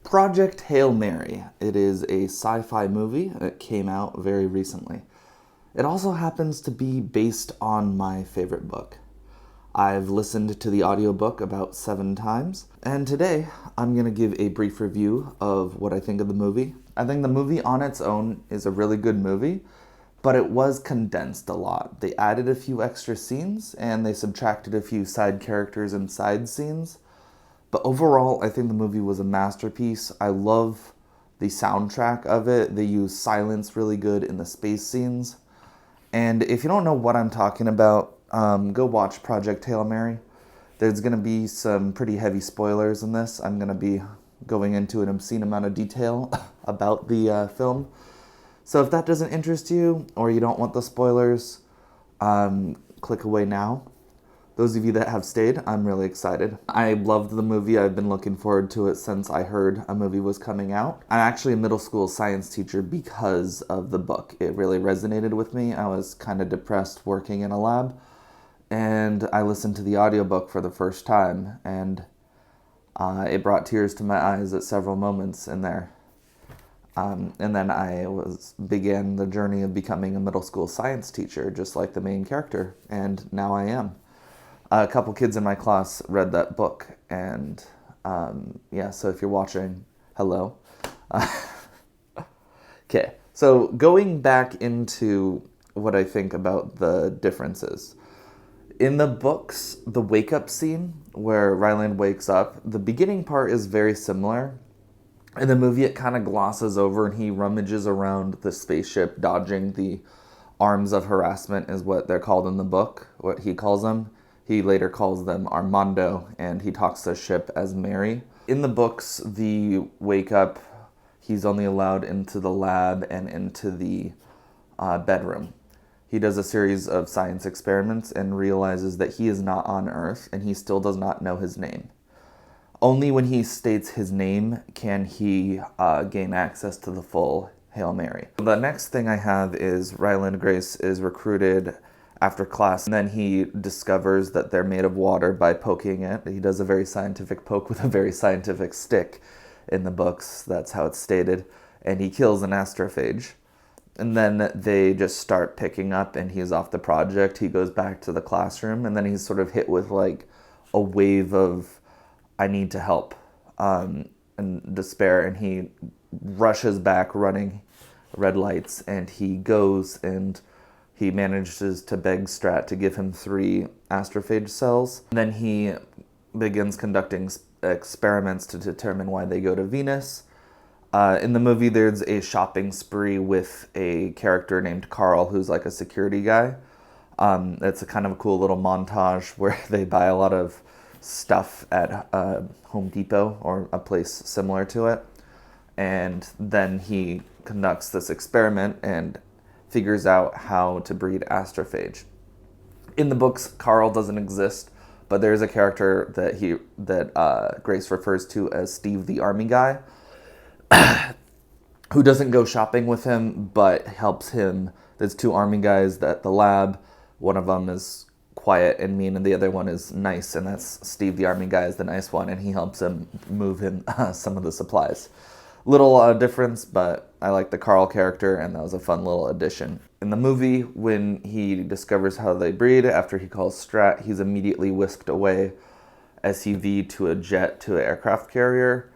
Project Hail Mary. It is a sci-fi movie. It came out very recently. It also happens to be based on my favorite book. I've listened to the audiobook about 7 times, and today I'm going to give a brief review of what I think of the movie. I think the movie on its own is a really good movie, but it was condensed a lot. They added a few extra scenes, and they subtracted a few side characters and side scenes. But overall, I think the movie was a masterpiece. I love the soundtrack of it. They use silence really good in the space scenes. And if you don't know what I'm talking about, go watch Project Hail Mary. There's going to be some pretty heavy spoilers in this. I'm going to be going into an obscene amount of detail about the film. So if that doesn't interest you, or you don't want the spoilers, click away now. Those of you that have stayed, I'm really excited. I loved the movie. I've been looking forward to it since I heard a movie was coming out. I'm actually a middle school science teacher because of the book. It really resonated with me. I was kind of depressed working in a lab, and I listened to the audiobook for the first time, and it brought tears to my eyes at several moments in there. And then I began the journey of becoming a middle school science teacher, just like the main character, and now I am. A couple kids in my class read that book, and so if you're watching, hello. Okay, so going back into what I think about the differences. In the books, the wake-up scene where Ryland wakes up, the beginning part is very similar. In the movie, it kind of glosses over, and he rummages around the spaceship, dodging the arms of harassment is what they're called in the book, what he calls them. He later calls them Armando, and he talks to the ship as Mary. In the books, the wake-up, he's only allowed into the lab and into the bedroom. He does a series of science experiments and realizes that he is not on Earth, and he still does not know his name. Only when he states his name can he gain access to the full Hail Mary. The next thing I have is Ryland Grace is recruited after class, and then he discovers that they're made of water by poking it. He does a very scientific poke with a very scientific stick in the books. That's how it's stated. And he kills an astrophage. And then they just start picking up, and he's off the project. He goes back to the classroom, and then he's sort of hit with like a wave of, I need to help, and despair. And he rushes back running red lights, and he goes and he manages to beg Strat to give him 3 astrophage cells. And then he begins conducting experiments to determine why they go to Venus. In the movie, there's a shopping spree with a character named Carl, who's like a security guy. It's a kind of a cool little montage where they buy a lot of stuff at Home Depot or a place similar to it. And then he conducts this experiment and figures out how to breed astrophage. In the books, Carl doesn't exist, but there's a character that Grace refers to as Steve the Army Guy, who doesn't go shopping with him, but helps him. There's 2 army guys at the lab. One of them is quiet and mean, and the other one is nice, and that's Steve the Army Guy is the nice one, and he helps him move him some of the supplies. Little difference, but I like the Carl character, and that was a fun little addition. In the movie, when he discovers how they breed, after he calls Strat, he's immediately whisked away SUV to a jet to an aircraft carrier.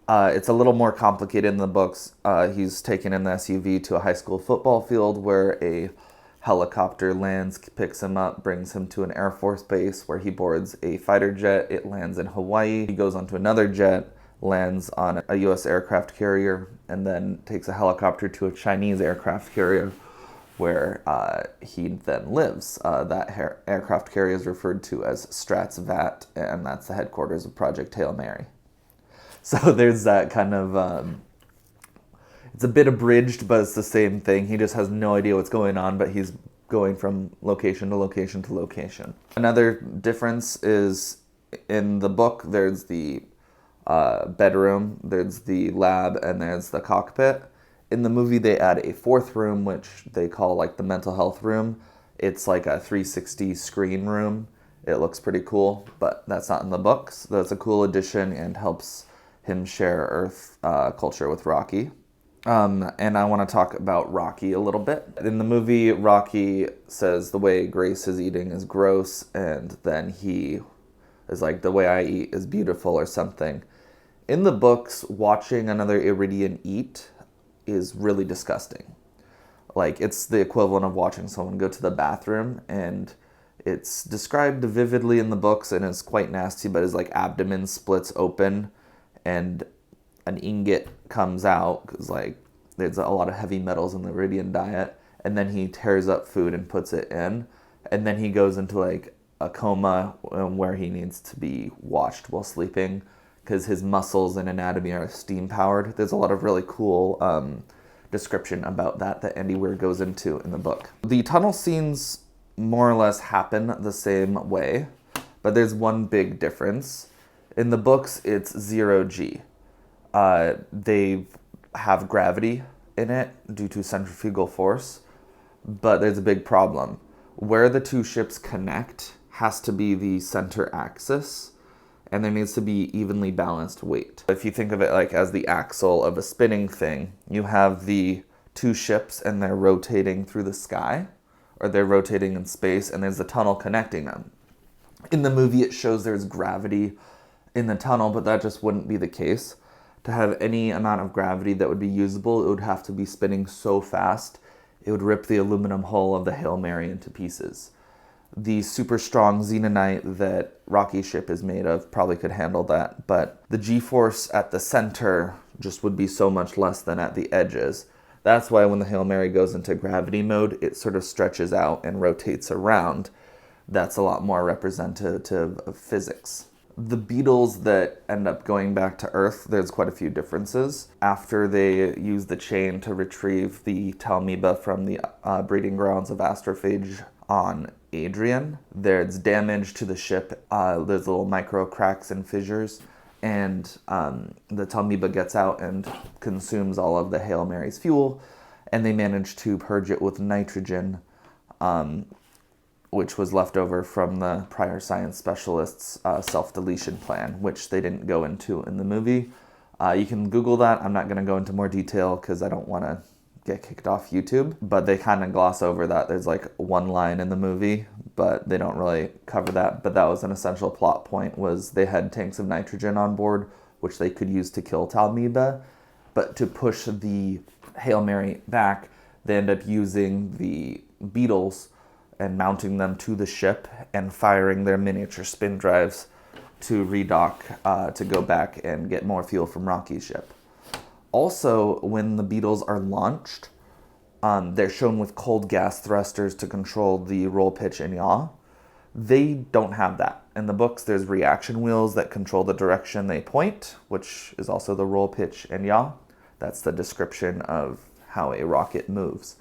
It's a little more complicated in the books. He's taken in the SUV to a high school football field where a helicopter lands, picks him up, brings him to an Air Force base where he boards a fighter jet. It lands in Hawaii. He goes onto another jet, lands on a U.S. aircraft carrier, and then takes a helicopter to a Chinese aircraft carrier where he then lives. That aircraft carrier is referred to as Strat's Vat, and that's the headquarters of Project Hail Mary. So there's that kind of, it's a bit abridged, but it's the same thing. He just has no idea what's going on, but he's going from location to location to location. Another difference is in the book, there's the bedroom, there's the lab, and there's the cockpit. In the movie, they add a 4th room, which they call like the mental health room. It's like a 360 screen room. It looks pretty cool, but that's not in the books. That's a cool addition and helps him share Earth culture with Rocky. And I want to talk about Rocky a little bit. In the movie, Rocky says the way Grace is eating is gross, and then he is like, the way I eat is beautiful or something. In the books, watching another Iridian eat is really disgusting. Like, it's the equivalent of watching someone go to the bathroom, and it's described vividly in the books and it's quite nasty, but his like abdomen splits open and an ingot comes out because like there's a lot of heavy metals in the Iridian diet, and then he tears up food and puts it in, and then he goes into like a coma where he needs to be watched while sleeping because his muscles and anatomy are steam powered. There's a lot of really cool description about that Andy Weir goes into in the book. The tunnel scenes more or less happen the same way, but there's one big difference. In the books, it's 0G. They have gravity in it due to centrifugal force, but there's a big problem. Where the two ships connect has to be the center axis, and there needs to be evenly balanced weight. If you think of it like as the axle of a spinning thing, you have the two ships and they're rotating through the sky, or they're rotating in space, and there's a tunnel connecting them. In the movie, it shows there's gravity in the tunnel, but that just wouldn't be the case. To have any amount of gravity that would be usable, it would have to be spinning so fast, it would rip the aluminum hull of the Hail Mary into pieces. The super strong xenonite that Rocky's ship is made of probably could handle that, but the G-force at the center just would be so much less than at the edges. That's why when the Hail Mary goes into gravity mode, it sort of stretches out and rotates around. That's a lot more representative of physics. The beetles that end up going back to Earth, there's quite a few differences. After they use the chain to retrieve the Talmiba from the breeding grounds of astrophage on Adrian, there's damage to the ship. There's little micro cracks and fissures, and the Talmiba gets out and consumes all of the Hail Mary's fuel, and they manage to purge it with nitrogen, which was left over from the prior science specialists' self-deletion plan, which they didn't go into in the movie. You can Google that. I'm not going to go into more detail because I don't want to get kicked off YouTube, but they kind of gloss over that. There's like one line in the movie, but they don't really cover that. But that was an essential plot point, was they had tanks of nitrogen on board, which they could use to kill Talmiba, but to push the Hail Mary back, they end up using the beetles and mounting them to the ship and firing their miniature spin drives to redock to go back and get more fuel from Rocky's ship. Also, when the beetles are launched, they're shown with cold gas thrusters to control the roll, pitch, and yaw. They don't have that. In the books, there's reaction wheels that control the direction they point, which is also the roll, pitch, and yaw. That's the description of how a rocket moves.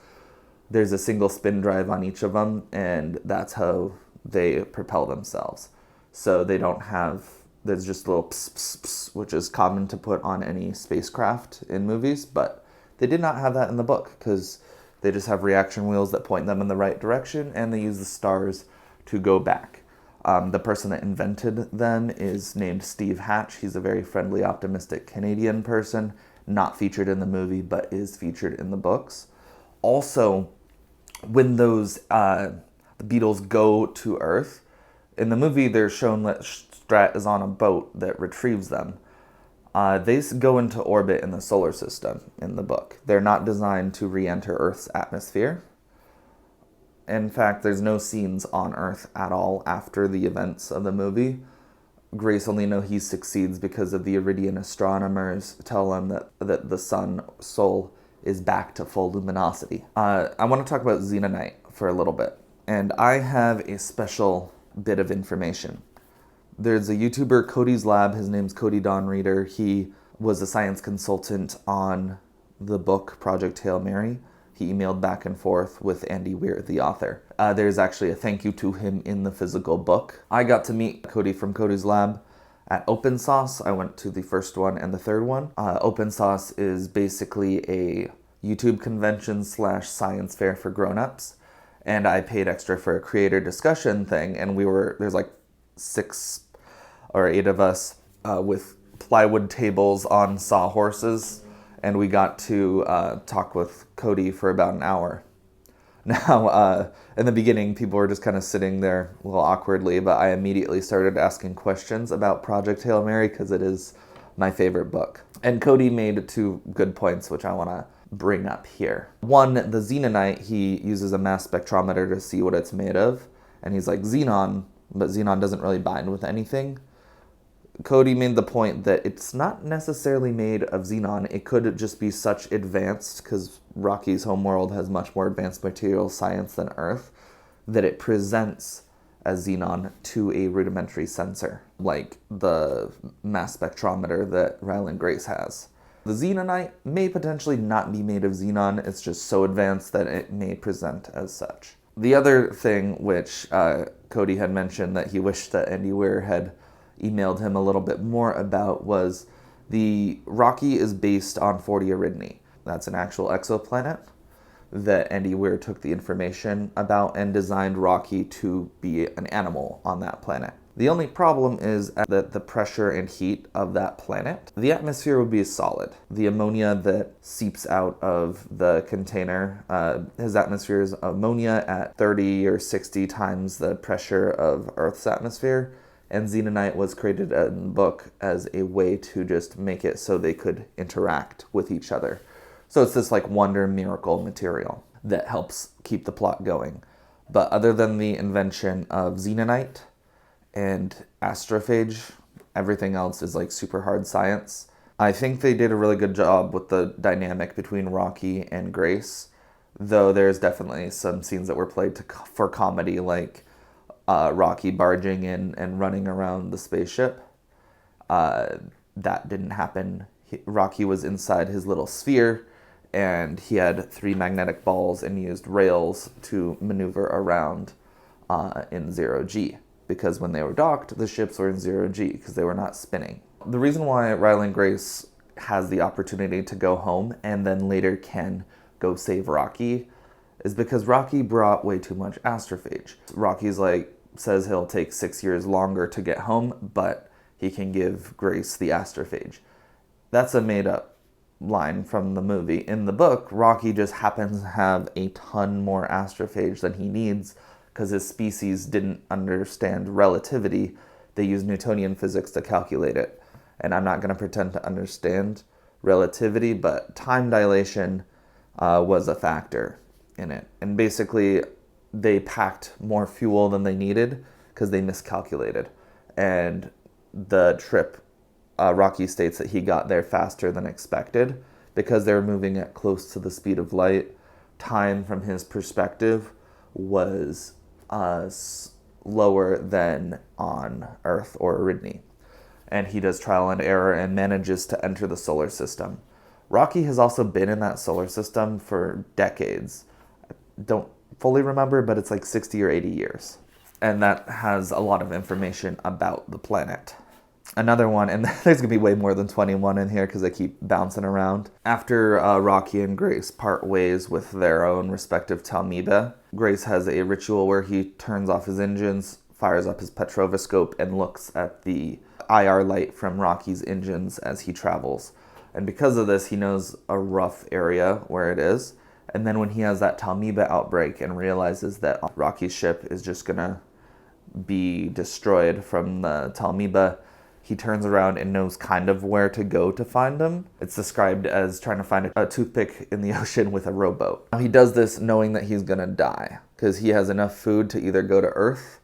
There's a single spin drive on each of them, and that's how they propel themselves. So they don't have, there's just a little pss, pss, pss, which is common to put on any spacecraft in movies, but they did not have that in the book because they just have reaction wheels that point them in the right direction, and they use the stars to go back. The person that invented them is named Steve Hatch. He's a very friendly, optimistic Canadian person, not featured in the movie, but is featured in the books. Also, when those the beetles go to Earth, in the movie they're shown that Strat is on a boat that retrieves them. They go into orbit in the solar system in the book. They're not designed to re-enter Earth's atmosphere. In fact, there's no scenes on Earth at all after the events of the movie. Grace only knows he succeeds because of the Iridian astronomers tell him that the sun soul is back to full luminosity. I want to talk about xenonite for a little bit, and I have a special bit of information. There's a YouTuber, Cody's Lab. His name's Cody Don Reader. He was a science consultant on the book Project Hail Mary. He emailed back and forth with Andy Weir, the author. There's actually a thank you to him in the physical book. I got to meet Cody from Cody's Lab at Open Sauce. I went to the first one and the third one. Open Sauce is basically a YouTube convention / science fair for grown-ups. And I paid extra for a creator discussion thing, and there's like 6 or 8 of us with plywood tables on sawhorses, and we got to talk with Cody for about an hour. Now, in the beginning, people were just kind of sitting there a little awkwardly, but I immediately started asking questions about Project Hail Mary because it is my favorite book. And Cody made 2 good points, which I want to bring up here. One, the xenonite, he uses a mass spectrometer to see what it's made of, and he's like, xenon, but xenon doesn't really bind with anything. Cody made the point that it's not necessarily made of xenon. It could just be such advanced, because Rocky's homeworld has much more advanced material science than Earth, that it presents as xenon to a rudimentary sensor, like the mass spectrometer that Ryland Grace has. The xenonite may potentially not be made of xenon. It's just so advanced that it may present as such. The other thing which Cody had mentioned that he wished that Andy Weir had emailed him a little bit more about was the Rocky is based on 40 Eridani. That's an actual exoplanet that Andy Weir took the information about and designed Rocky to be an animal on that planet. The only problem is that the pressure and heat of that planet, the atmosphere would be solid. The ammonia that seeps out of the container, his atmosphere is ammonia at 30 or 60 times the pressure of Earth's atmosphere. And xenonite was created in the book as a way to just make it so they could interact with each other. So it's this like wonder miracle material that helps keep the plot going. But other than the invention of xenonite and astrophage, everything else is like super hard science. I think they did a really good job with the dynamic between Rocky and Grace, though there's definitely some scenes that were played for comedy, like Rocky barging in and running around the spaceship. That didn't happen. Rocky was inside his little sphere, and he had 3 magnetic balls and used rails to maneuver around in 0G. Because when they were docked, the ships were in 0G because they were not spinning. The reason why Ryland Grace has the opportunity to go home and then later can go save Rocky is because Rocky brought way too much astrophage. Rocky's says he'll take 6 years longer to get home, but he can give Grace the astrophage. That's a made-up line from the movie. In the book, Rocky just happens to have a ton more astrophage than he needs because his species didn't understand relativity. They used Newtonian physics to calculate it. And I'm not going to pretend to understand relativity, but time dilation was a factor in it. And basically, they packed more fuel than they needed because they miscalculated. And the trip, Rocky states that he got there faster than expected because they were moving at close to the speed of light. Time from his perspective was lower than on Earth or Eridani. And he does trial and error and manages to enter the solar system. Rocky has also been in that solar system for decades. I don't fully remember, but it's like 60 or 80 years. And that has a lot of information about the planet. Another one, and there's going to be way more than 21 in here because I keep bouncing around. After Rocky and Grace part ways with their own respective Talmiba, Grace has a ritual where he turns off his engines, fires up his petrovoscope, and looks at the IR light from Rocky's engines as he travels. And because of this, he knows a rough area where it is. And then when he has that Talmiba outbreak and realizes that Rocky's ship is just going to be destroyed from the Talmiba, he turns around and knows kind of where to go to find them. It's described as trying to find a toothpick in the ocean with a rowboat. He does this knowing that he's going to die because he has enough food to either go to Earth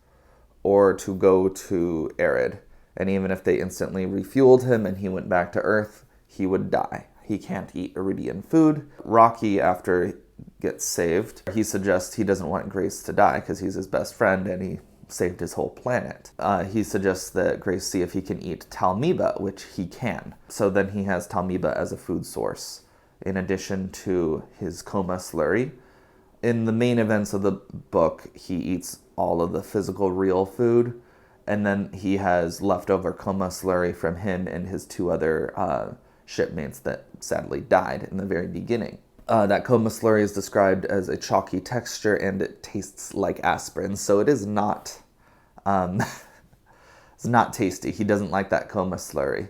or to go to Arid. And even if they instantly refueled him and he went back to Earth, he would die. He can't eat Iridian food. Rocky, after he gets saved, he suggests he doesn't want Grace to die because he's his best friend and he saved his whole planet. He suggests that Grace see if he can eat Talmiba, which he can. So then he has Talmiba as a food source, in addition to his coma slurry. In the main events of the book, he eats all of the physical real food, and then he has leftover coma slurry from him and his 2 other shipmates that sadly died in the very beginning. That coma slurry is described as a chalky texture and it tastes like aspirin, so it is not it's not tasty. He doesn't like that coma slurry.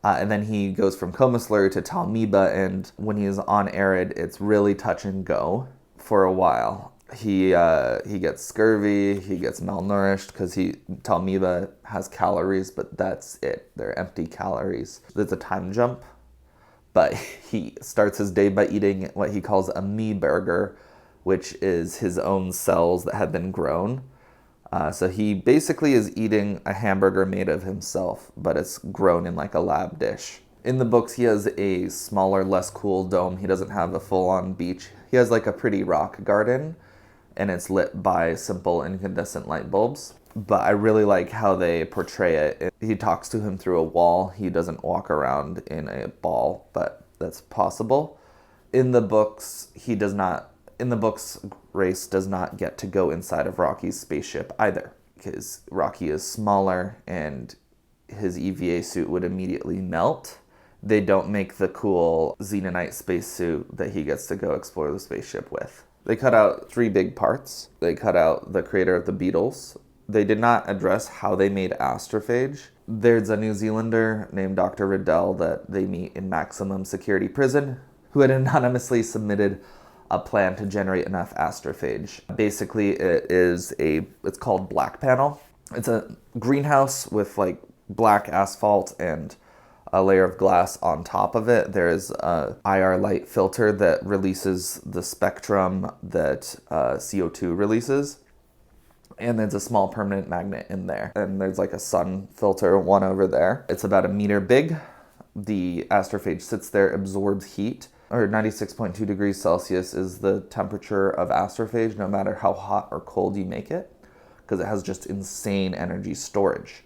And then he goes from coma slurry to Talmiba, and when he's on Arid, it's really touch and go for a while. He gets scurvy, he gets malnourished because Talmiba has calories, but that's it. They're empty calories. There's a time jump, but he starts his day by eating what he calls a me burger, which is his own cells that have been grown. So he basically is eating a hamburger made of himself, but it's grown in like a lab dish. In the books, he has a smaller, less cool dome. He doesn't have a full-on beach. He has like a pretty rock garden, and it's lit by simple incandescent light bulbs. But I really like how they portray it. He talks to him through a wall. He doesn't walk around in a ball, but that's possible. In the books, Grace does not get to go inside of Rocky's spaceship either, because Rocky is smaller and his EVA suit would immediately melt. They don't make the cool Xenonite spacesuit that he gets to go explore the spaceship with. They cut out 3 big parts. They cut out the creator of the Beatles. They did not address how they made astrophage. There's a New Zealander named Dr. Riddell that they meet in maximum security prison, who had anonymously submitted a plan to generate enough astrophage. Basically, it's called Black Panel. It's a greenhouse with like black asphalt and a layer of glass on top of it. There is a IR light filter that releases the spectrum that CO2 releases. And there's a small permanent magnet in there. And there's like a sun filter, one over there. It's about 1 meter big. The astrophage sits there, absorbs heat, or 96.2 degrees Celsius is the temperature of astrophage, no matter how hot or cold you make it, because it has just insane energy storage.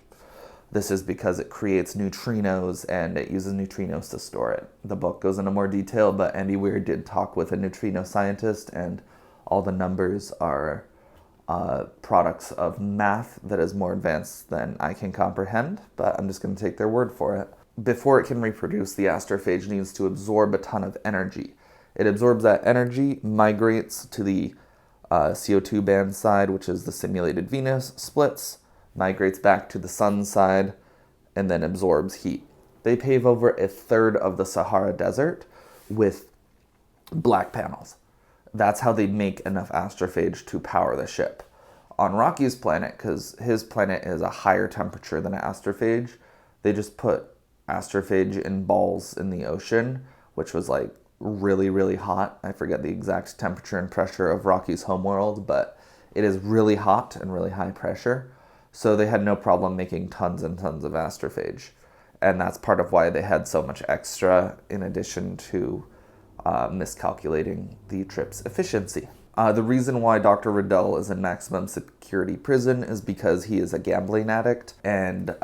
This is because it creates neutrinos and it uses neutrinos to store it. The book goes into more detail, but Andy Weir did talk with a neutrino scientist, and all the numbers are products of math that is more advanced than I can comprehend, but I'm just going to take their word for it. Before it can reproduce, the astrophage needs to absorb a ton of energy. It absorbs that energy, migrates to the CO2 band side, which is the simulated Venus, splits, migrates back to the sun side, and then absorbs heat. They pave over 1/3 of the Sahara Desert with black panels. That's how they make enough astrophage to power the ship. On Rocky's planet, because his planet is a higher temperature than astrophage, they just put astrophage in balls in the ocean, which was like really, really hot. I forget the exact temperature and pressure of Rocky's homeworld, but it is really hot and really high pressure. So they had no problem making tons and tons of astrophage. And that's part of why they had so much extra, in addition to miscalculating the trip's efficiency. The reason why Dr. Riddell is in maximum security prison is because he is a gambling addict, and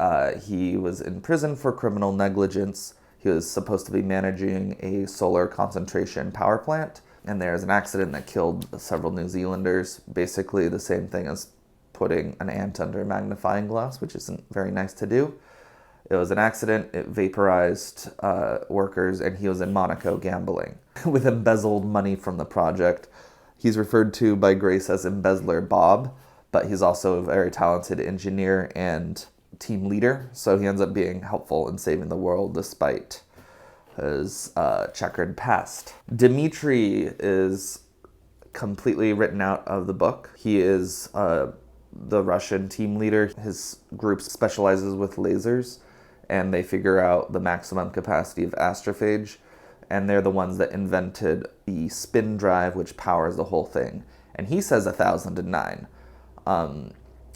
he was in prison for criminal negligence. He was supposed to be managing a solar concentration power plant, and there's an accident that killed several New Zealanders. Basically the same thing as putting an ant under a magnifying glass, which isn't very nice to do. It was an accident, it vaporized workers, and he was in Monaco gambling with embezzled money from the project. He's referred to by Grace as Embezzler Bob, but he's also a very talented engineer and team leader, so he ends up being helpful in saving the world despite his checkered past. Dimitri is completely written out of the book. He is the Russian team leader. His group specializes with lasers, and they figure out the maximum capacity of astrophage, and they're the ones that invented the spin drive, which powers the whole thing. And he says 1,009.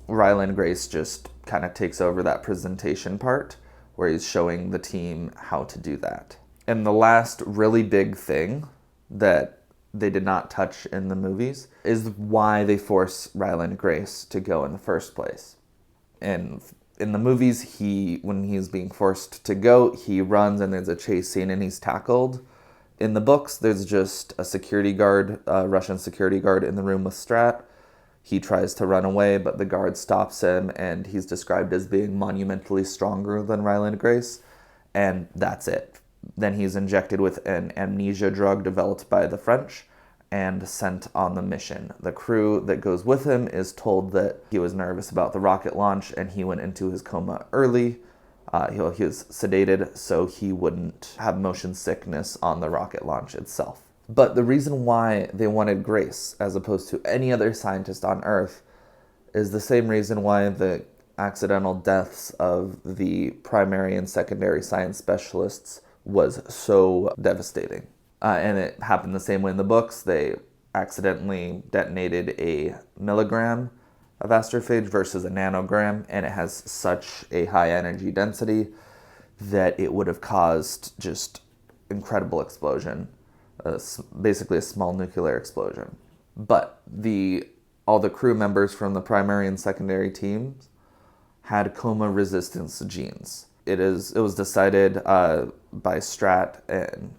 Ryland Grace just kind of takes over that presentation part, where he's showing the team how to do that. And the last really big thing that they did not touch in the movies is why they force Ryland Grace to go in the first place. And in the movies, when he's being forced to go, he runs and there's a chase scene and he's tackled. In the books, there's just a security guard, a Russian security guard in the room with Strat. He tries to run away, but the guard stops him, and he's described as being monumentally stronger than Ryland Grace, and that's it. Then he's injected with an amnesia drug developed by the French and sent on the mission. The crew that goes with him is told that he was nervous about the rocket launch and he went into his coma early, He was sedated so he wouldn't have motion sickness on the rocket launch itself. But the reason why they wanted Grace as opposed to any other scientist on Earth is the same reason why the accidental deaths of the primary and secondary science specialists was so devastating. And it happened the same way in the books. They accidentally detonated a milligram of astrophage versus a nanogram, and it has such a high energy density that it would have caused just incredible explosion, basically a small nuclear explosion. But all the crew members from the primary and secondary teams had coma resistance genes. It was decided by Strat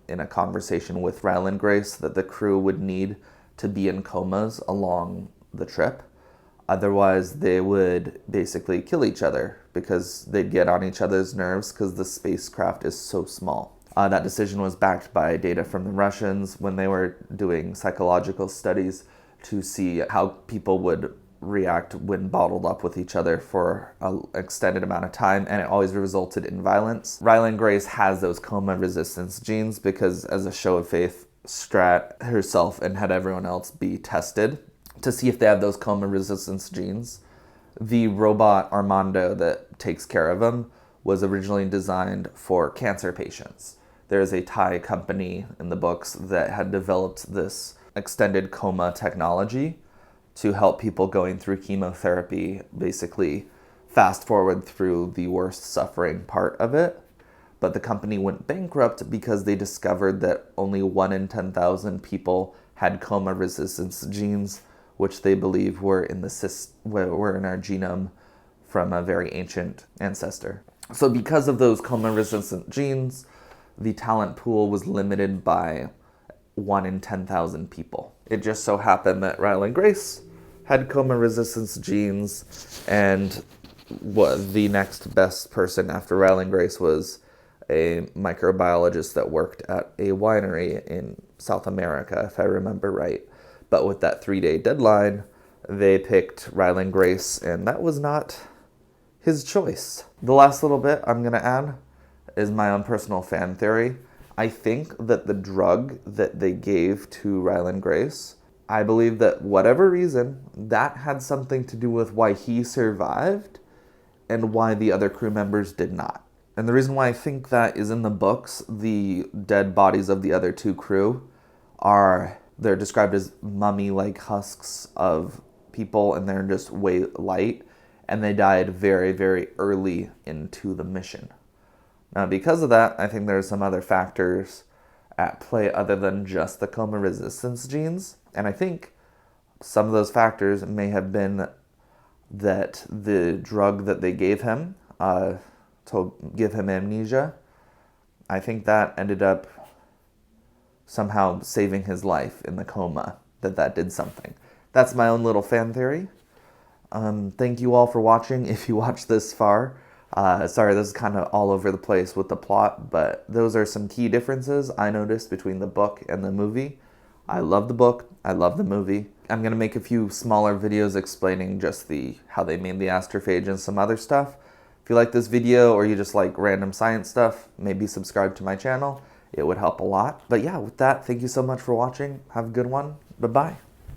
in a conversation with Ryland Grace that the crew would need to be in comas along the trip. Otherwise, they would basically kill each other because they'd get on each other's nerves because the spacecraft is so small. That decision was backed by data from the Russians when they were doing psychological studies to see how people would react when bottled up with each other for an extended amount of time, and it always resulted in violence. Ryland Grace has those coma resistance genes because, as a show of faith, Strat herself and had everyone else be tested to see if they have those coma resistance genes. The robot Armando that takes care of them was originally designed for cancer patients. There's a Thai company in the books that had developed this extended coma technology to help people going through chemotherapy basically fast forward through the worst suffering part of it. But the company went bankrupt because they discovered that only 1 in 10,000 people had coma resistance genes, which they believe were in our genome from a very ancient ancestor. So because of those coma resistant genes, the talent pool was limited by 1 in 10,000 people. It just so happened that Ryland Grace had coma resistance genes, and the next best person after Ryland Grace was a microbiologist that worked at a winery in South America, if I remember right. But with that 3-day deadline, they picked Ryland Grace, and that was not his choice. The last little bit I'm going to add is my own personal fan theory. I think that the drug that they gave to Ryland Grace, I believe that whatever reason, that had something to do with why he survived and why the other crew members did not. And the reason why I think that is in the books, the dead bodies of the other 2 crew they're described as mummy-like husks of people, and they're just way light, and they died very, very early into the mission. Now, because of that, I think there's some other factors at play other than just the coma resistance genes. And I think some of those factors may have been that the drug that they gave him to give him amnesia, I think that ended up somehow saving his life in the coma, that did something. That's my own little fan theory. Thank you all for watching if you watched this far. Sorry, this is kind of all over the place with the plot, but those are some key differences I noticed between the book and the movie. I love the book. I love the movie. I'm going to make a few smaller videos explaining just how they made the astrophage and some other stuff. If you like this video or you just like random science stuff, maybe subscribe to my channel. It would help a lot. But yeah, with that, thank you so much for watching. Have a good one. Bye-bye.